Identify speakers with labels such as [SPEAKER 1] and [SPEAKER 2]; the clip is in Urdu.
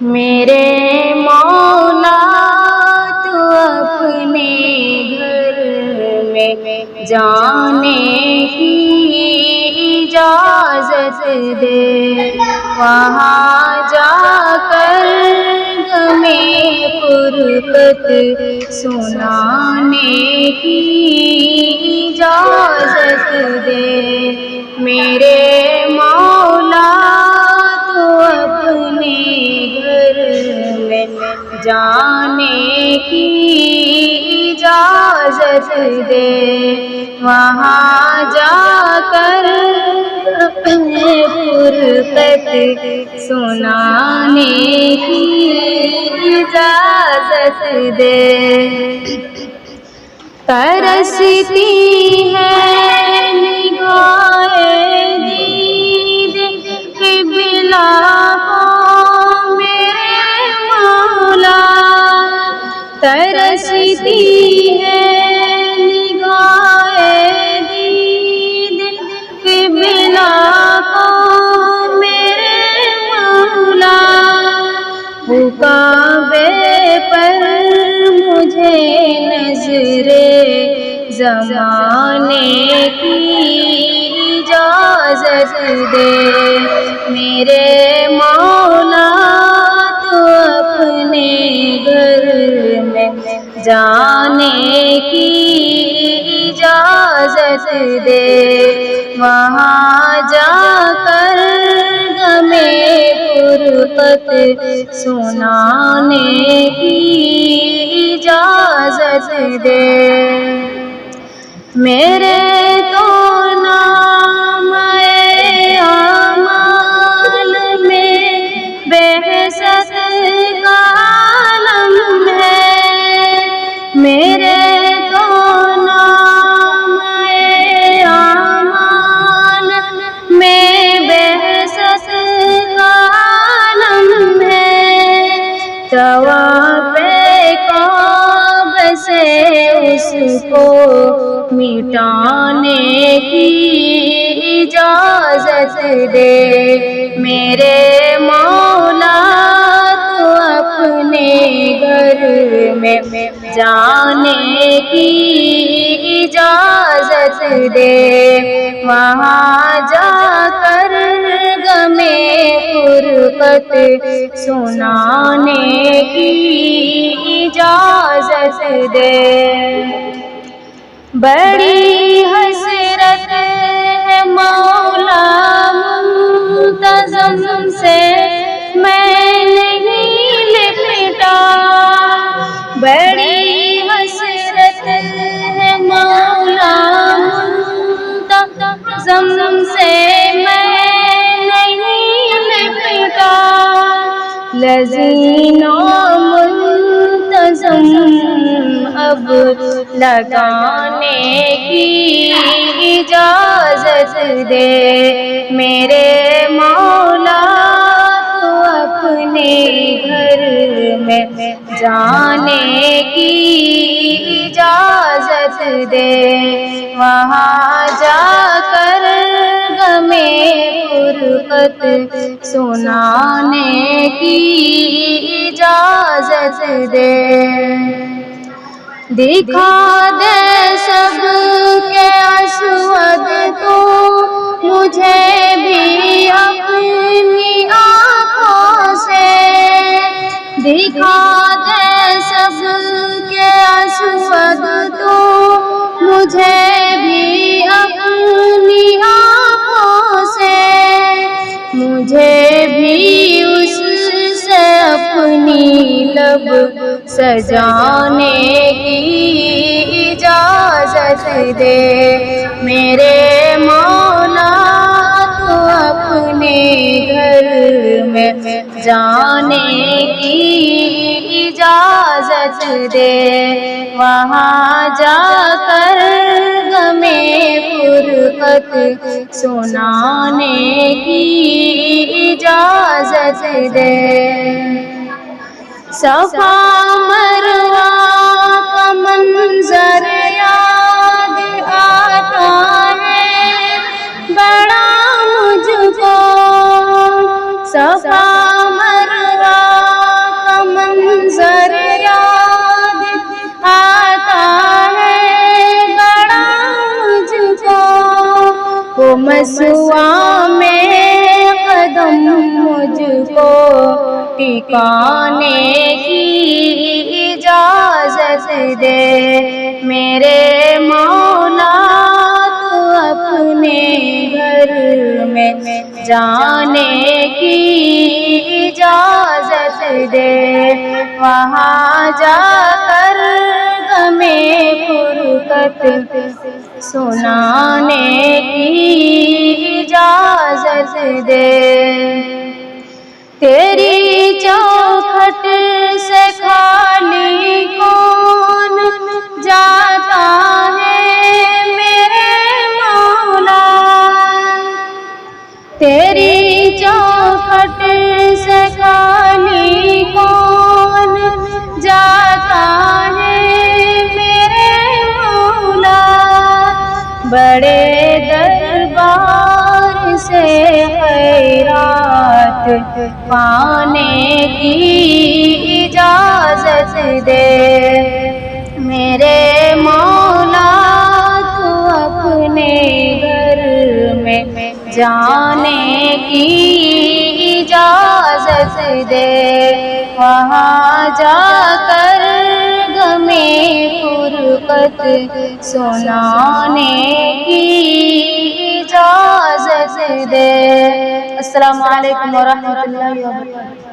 [SPEAKER 1] میرے مولا تو اپنے گھر میں جانے کی اجازت دے، وہاں جا کر ہمیں فرقت سنانے کی اجازت دے۔ میرے مولا تو اپنے گھر میں جانے کی اجازت دے، وہاں جا کر فرقت سنانے کی اجازت دے۔ ترستی ہے نگاہ دید قبلہ کو میرے مولا، ترستی ہے نگاہ دید قبلہ کو میرے مولا، وہ کعبے پر مجھے نظر زمانے کی اجازت دے۔ میرے مولا تو اپنے گھر میں جانے کی اجازت دے، وہاں جا کر ہمیں فرقت سنانے کی اجازت دے۔ میرے تو نام اعمال میں بہشت کا عالم ہے، میرے تو نام اعمال میں بہشت کا عالم ہے، طواف کعبہ سے اس کو مٹانے کی اجازت دے۔ میرے مولا تو اپنے گھر میں جانے کی اجازت دے، وہاں جا کر ہمیں فرقت سنانے کی اجازت دے۔ بڑی حسرت ہے مولا منتظم سے میں نہیں لپٹا، بڑی حسرت ہے مولا منتظم سے میں نہیں لپٹا، لذین و منتظم اب لگانے کی اجازت دے۔ میرے مولا تو اپنے گھر میں جانے کی اجازت دے، وہاں جا کر ہمیں فرقت سنانے کی اجازت دے۔ دکھا دے سب کے اسود تو مجھے بھی اپنی آنکھوں سے، دکھا دے سب کے اسود تو مجھے بھی اپنی آنکھوں سے، مجھے بھی اس سے اپنی لب سجانے کی اجازت دے۔ میرے مولا تو اپنے گھر میں جانے کی اجازت دے، وہاں جا کر ہمیں فرقت سنانے کی اجازت دے۔ صفا مروہ کا منظر یاد آتا ہے بڑا مجھ کو، صفا مروہ ٹھکانے کی اجازت دے میرے مولا، تو اپنے گھر میں جانے کی اجازت دے، وہاں جا کر غمِ فرقت سنانے کی اجازت دے۔ تیری چوکھٹ سے خالی کون جاتا ہے میرے مولا، تیری چوکھٹ سے خالی کون جاتا ہے میرے مولا، بڑے دربار سے خیرات پانے کی اجازت دے میرے مولا، تو اپنے گھر میں جانے کی اجازت دے، وہاں جا کر غمِ فرقت سنانے کی اجازت دے۔ السلام علیکم ورحمۃ اللہ وبرکاتہ۔